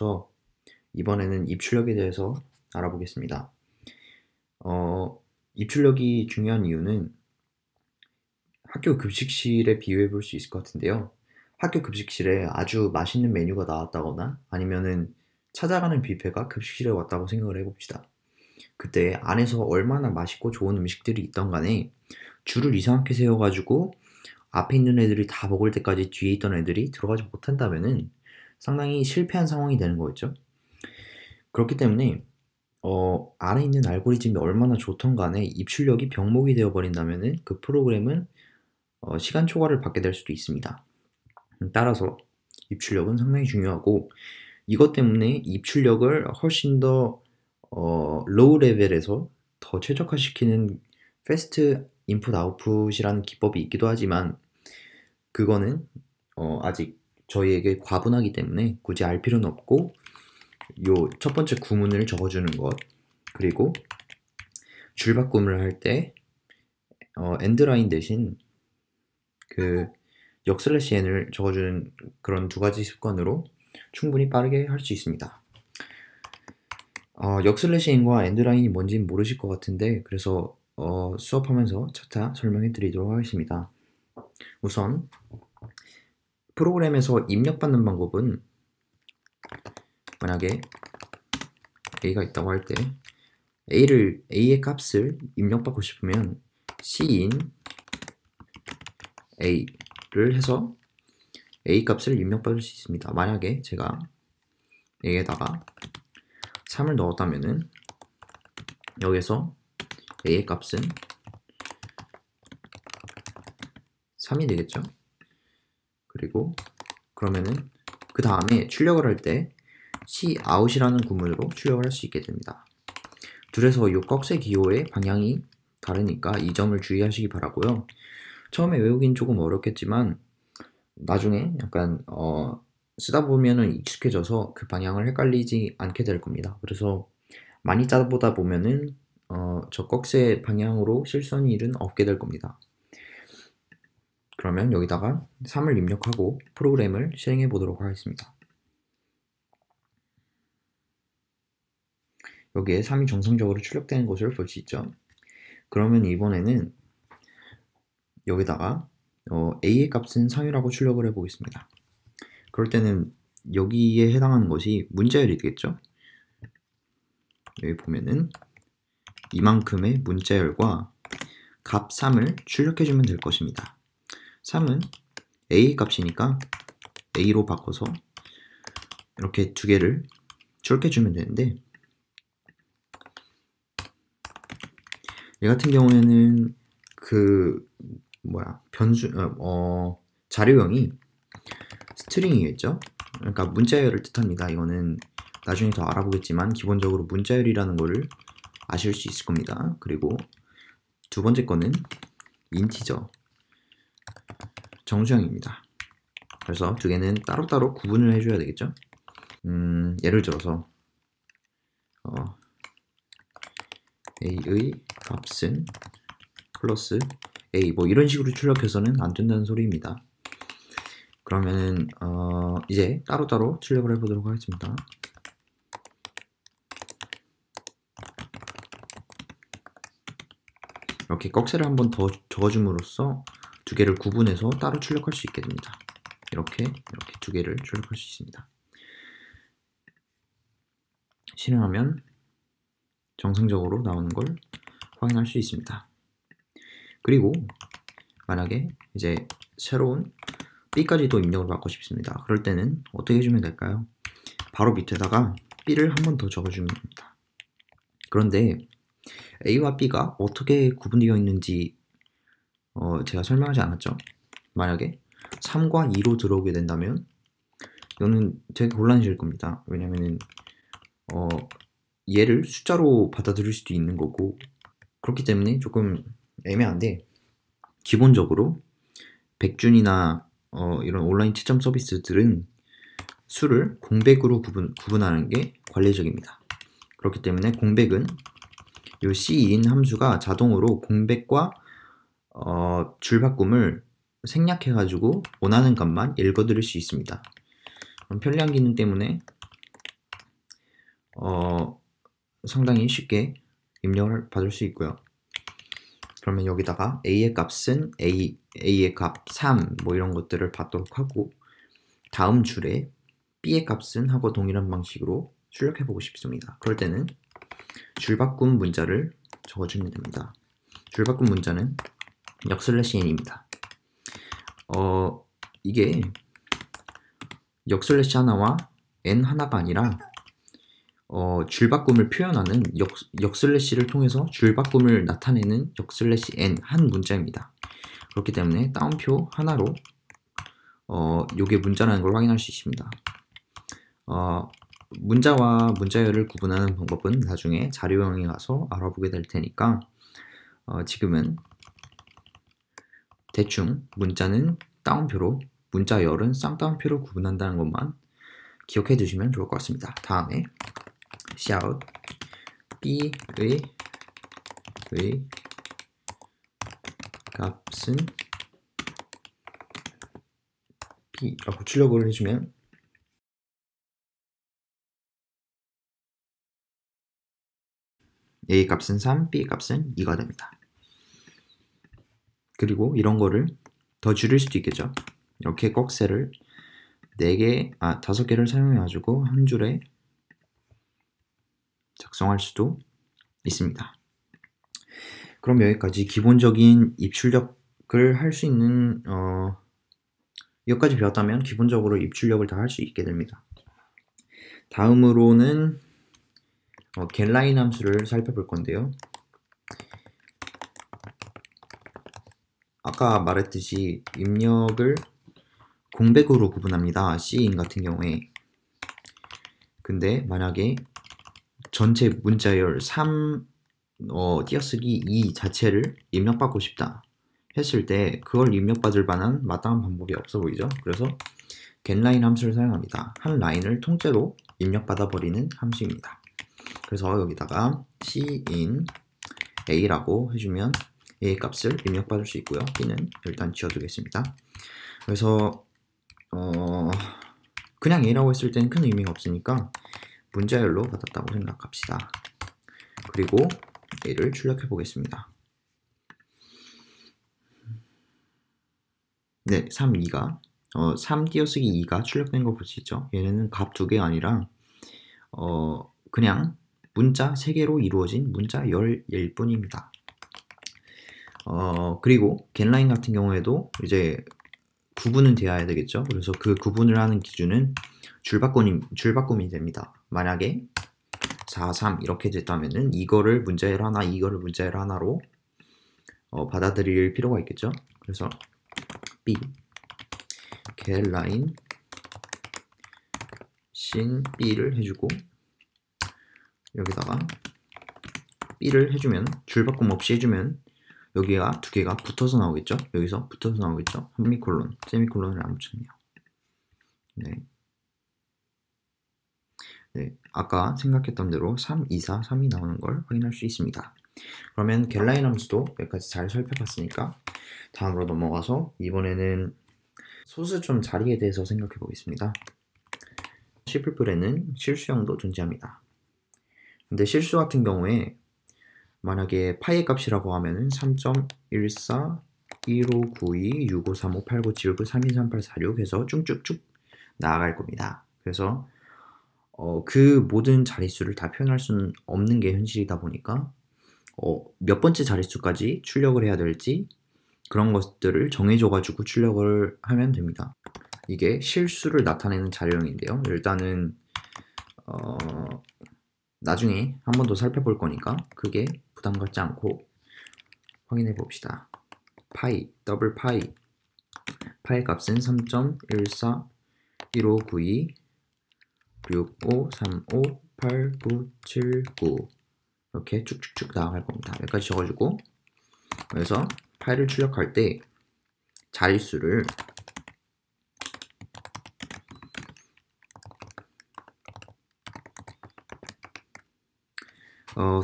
시작부터 이번에는 입출력에 대해서 알아보겠습니다. 입출력이 중요한 이유는 학교 급식실에 비유해 볼 수 있을 것 같은데요. 학교 급식실에 아주 맛있는 메뉴가 나왔다거나 아니면은 찾아가는 뷔페가 급식실에 왔다고 생각을 해봅시다. 그때 안에서 얼마나 맛있고 좋은 음식들이 있던 간에 줄을 이상하게 세워가지고 앞에 있는 애들이 다 먹을 때까지 뒤에 있던 애들이 들어가지 못한다면은 상당히 실패한 상황이 되는 거겠죠. 그렇기 때문에 안에 있는 알고리즘이 얼마나 좋던 간에 입출력이 병목이 되어버린다면은 그 프로그램은 시간 초과를 받게 될 수도 있습니다. 따라서 입출력은 상당히 중요하고 이것 때문에 입출력을 훨씬 더 로우 레벨에서 더 최적화시키는 패스트 인풋 아웃풋이라는 기법이 있기도 하지만 그거는 아직 저희에게 과분하기 때문에 굳이 알 필요는 없고 요 첫 번째 구문을 적어주는 것 그리고 줄바꿈을 할 때 엔드라인 대신 그 역슬래시 n을 적어주는 그런 두 가지 습관으로 충분히 빠르게 할 수 있습니다. 역슬래시 n과 엔드라인이 뭔지는 모르실 것 같은데 그래서 수업하면서 차차 설명해 드리도록 하겠습니다. 우선 프로그램에서 입력받는 방법은 만약에 a가 있다고 할 때 a의 값을 입력받고 싶으면 cin a를 해서 a 값을 입력받을 수 있습니다. 만약에 제가 a에다가 3을 넣었다면은 여기서 a의 값은 3이 되겠죠. 그리고 그러면은 그 다음에 출력을 할 때 cout이라는 구문으로 출력을 할 수 있게 됩니다. 둘에서 이 꺽쇠 기호의 방향이 다르니까 이 점을 주의하시기 바라고요. 처음에 외우긴 조금 어렵겠지만 나중에 약간 쓰다 보면은 익숙해져서 그 방향을 헷갈리지 않게 될 겁니다. 그래서 많이 짜보다 보면은 저 꺽쇠 방향으로 실수하는 일은 없게 될 겁니다. 그러면 여기다가 3을 입력하고 프로그램을 실행해 보도록 하겠습니다. 여기에 3이 정상적으로 출력되는 것을 볼 수 있죠. 그러면 이번에는 여기다가 a의 값은 3이라고 출력을 해 보겠습니다. 그럴 때는 여기에 해당하는 것이 문자열이 되겠죠. 여기 보면은 이만큼의 문자열과 값 3을 출력해주면 될 것입니다. 3은 a 값이니까 a로 바꿔서 이렇게 두 개를 출력해주면 되는데 얘 같은 경우에는 자료형이 스트링이겠죠. 그러니까 문자열을 뜻합니다. 이거는 나중에 더 알아보겠지만 기본적으로 문자열이라는 거를 아실 수 있을 겁니다. 그리고 두 번째 거는 인티저 정수형입니다. 그래서 두 개는 따로따로 구분을 해줘야 되겠죠. 예를 들어서 a의 값은 플러스 a 뭐 이런 식으로 출력해서는 안 된다는 소리입니다. 그러면은 이제 따로따로 출력을 해보도록 하겠습니다. 이렇게 꺽쇠를 한번 더 적어줌으로써 두 개를 구분해서 따로 출력할 수 있게 됩니다. 이렇게 두 개를 출력할 수 있습니다. 실행하면 정상적으로 나오는 걸 확인할 수 있습니다. 그리고 만약에 이제 새로운 b까지도 입력을 받고 싶습니다. 그럴 때는 어떻게 해주면 될까요? 바로 밑에다가 b를 한 번 더 적어주면 됩니다. 그런데 a와 b가 어떻게 구분되어 있는지 제가 설명하지 않았죠. 만약에 3과 2로 들어오게 된다면 이거는 되게 곤란해질 겁니다. 왜냐면은 얘를 숫자로 받아들일 수도 있는 거고 그렇기 때문에 조금 애매한데 기본적으로 백준이나 이런 온라인 채점 서비스들은 수를 공백으로 구분하는 게 관례적입니다. 그렇기 때문에 공백은 이 cin 함수가 자동으로 공백과 줄바꿈을 생략해가지고 원하는 값만 읽어드릴 수 있습니다. 편리한 기능 때문에 상당히 쉽게 입력을 받을 수 있고요. 그러면 여기다가 A의 값은 A의 값 3 뭐 이런 것들을 받도록 하고, 다음 줄에 B의 값은 하고 동일한 방식으로 출력해 보고 싶습니다. 그럴 때는 줄바꿈 문자를 적어주면 됩니다. 줄바꿈 문자는 역슬래시 n입니다. 이게 역슬래시 하나와 n 하나가 아니라 줄바꿈을 표현하는 역슬래시를 통해서 줄바꿈을 나타내는 역슬래시 n 한 문자입니다. 그렇기 때문에 따옴표 하나로 요게 문자라는 걸 확인할 수 있습니다. 문자와 문자열을 구분하는 방법은 나중에 자료형에 가서 알아보게 될 테니까 지금은 대충 문자는 따옴표로, 문자열은 쌍따옴표로 구분한다는 것만 기억해 두시면 좋을 것 같습니다. 다음에 shout b의 값은 b라고 출력을 해주면 A 값은 3, B 값은 2가 됩니다. 그리고 이런 거를 더 줄일 수도 있겠죠. 이렇게 꺽쇠를 5개를 사용해 가지고 한 줄에 작성할 수도 있습니다. 그럼 여기까지 기본적인 입출력을 할 수 있는 여기까지 배웠다면 기본적으로 입출력을 다 할 수 있게 됩니다. 다음으로는 getLine 함수를 살펴볼 건데요. 아까 말했듯이 입력을 공백으로 구분합니다. C인 같은 경우에. 근데 만약에 전체 문자열 3 띄어쓰기 2 자체를 입력받고 싶다 했을 때 그걸 입력받을 만한 마땅한 방법이 없어 보이죠? 그래서 getLine 함수를 사용합니다. 한 라인을 통째로 입력받아 버리는 함수입니다. 그래서 여기다가 cin a라고 해주면 a 값을 입력받을 수 있고요. b는 일단 지워두겠습니다. 그래서 그냥 a라고 했을 땐 큰 의미가 없으니까 문자열로 받았다고 생각합시다. 그리고 a를 출력해 보겠습니다. 네, 3, 2가 3 띄어쓰기 2가 출력된 거 볼 수 있죠. 얘네는 값 2개가 아니라 그냥 문자 3개로 이루어진 문자열일 뿐입니다. 그리고 getLine 같은 경우에도 이제 구분은 되어야 되겠죠. 그래서 그 구분을 하는 기준은 줄바꿈이 됩니다. 만약에 4, 3 이렇게 됐다면은 이거를 문자열 하나, 이거를 문자열 하나로 받아들일 필요가 있겠죠. 그래서 b getLine sin b를 해주고 여기다가 b를 해주면 줄바꿈 없이 해주면 여기가 2개가 붙어서 나오겠죠. 여기서 붙어서 나오겠죠. 한미콜론, 세미콜론을 안 붙였네요. 네, 아까 생각했던 대로 3, 2, 4, 3이 나오는 걸 확인할 수 있습니다. 그러면 getLine 함수도 여기까지 잘 살펴봤으니까 다음으로 넘어가서 이번에는 소수점 자리에 대해서 생각해 보겠습니다. C++에는 실수형도 존재합니다. 근데 실수 같은 경우에 만약에 파이의 값이라고 하면은 3.14 1592 6535 8979 323846 해서 쭉쭉쭉 나아갈 겁니다. 그래서 그 모든 자릿수를 다 표현할 수는 없는 게 현실이다 보니까 몇 번째 자릿수까지 출력을 해야 될지 그런 것들을 정해줘가지고 출력을 하면 됩니다. 이게 실수를 나타내는 자료형인데요. 일단은 나중에 한 번 더 살펴볼 거니까 크게 부담 갖지 않고 확인해 봅시다. 더블 파이 값은 3.14 1592 6535 8979 이렇게 쭉쭉쭉 나아갈 겁니다. 여기까지 적어주고, 그래서 파일을 출력할 때 자릿수를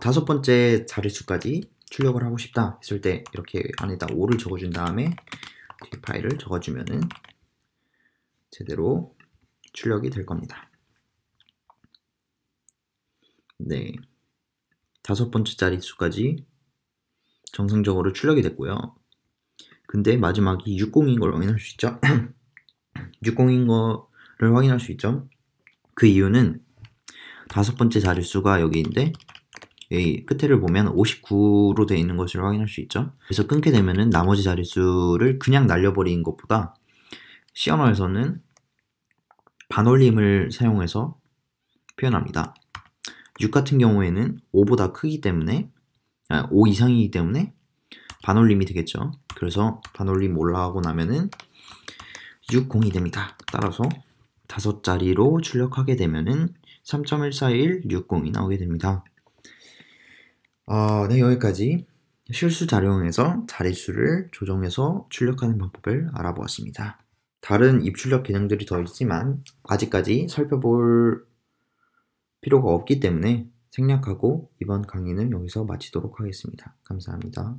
다섯 번째 자릿수까지 출력을 하고 싶다 했을 때 이렇게 안에다 5를 적어준 다음에 뒤에 파일을 적어주면은 제대로 출력이 될 겁니다. 네. 다섯 번째 자릿수까지 정상적으로 출력이 됐고요. 근데 마지막이 60인 걸 확인할 수 있죠. 60인 거를 확인할 수 있죠. 그 이유는 다섯 번째 자릿수가 여기인데 이 끝에를 보면 59로 되어 있는 것을 확인할 수 있죠. 그래서 끊게 되면은 나머지 자릿수를 그냥 날려버린 것보다 C 언어에서는 반올림을 사용해서 표현합니다. 6 같은 경우에는 5보다 크기 때문에 5 이상이기 때문에 반올림이 되겠죠. 그래서 반올림 올라가고 나면은 60이 됩니다. 따라서 다섯 자리로 출력하게 되면은 3.141660이 나오게 됩니다. 네, 여기까지 실수 자료형에서 자릿수를 조정해서 출력하는 방법을 알아보았습니다. 다른 입출력 개념들이 더 있지만 아직까지 살펴볼 필요가 없기 때문에 생략하고 이번 강의는 여기서 마치도록 하겠습니다. 감사합니다.